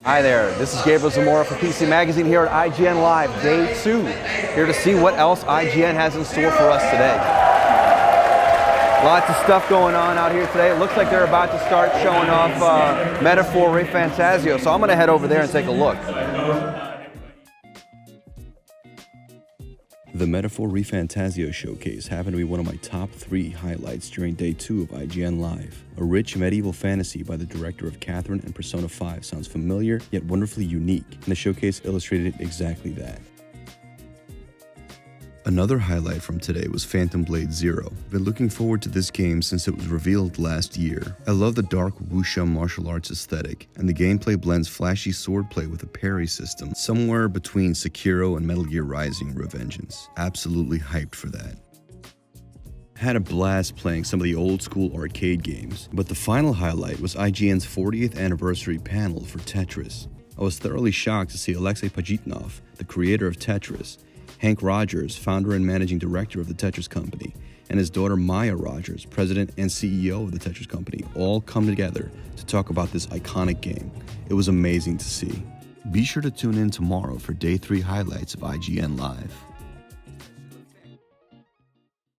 Hi there, this is Gabriel Zamora for PC Magazine here at IGN Live, Day 2. Here to see what else IGN has in store for us today. Lots of stuff going on out here today. It looks like they're about to start showing off Metaphor ReFantazio, so I'm going to head over there and take a look. The Metaphor ReFantazio showcase happened to be one of my top 3 highlights during Day 2 of IGN Live. A rich medieval fantasy by the director of Catherine and Persona 5 sounds familiar yet wonderfully unique, and the showcase illustrated exactly that. Another highlight from today was Phantom Blade Zero. I've been looking forward to this game since it was revealed last year. I love the dark wuxia martial arts aesthetic, and the gameplay blends flashy swordplay with a parry system, somewhere between Sekiro and Metal Gear Rising: Revengeance. Absolutely hyped for that. Had a blast playing some of the old school arcade games, but the final highlight was IGN's 40th anniversary panel for Tetris. I was thoroughly shocked to see Alexei Pajitnov, the creator of Tetris, Hank Rogers, founder and managing director of the Tetris Company, and his daughter Maya Rogers, president and CEO of the Tetris Company, all come together to talk about this iconic game. It was amazing to see. Be sure to tune in tomorrow for Day 3 highlights of IGN Live.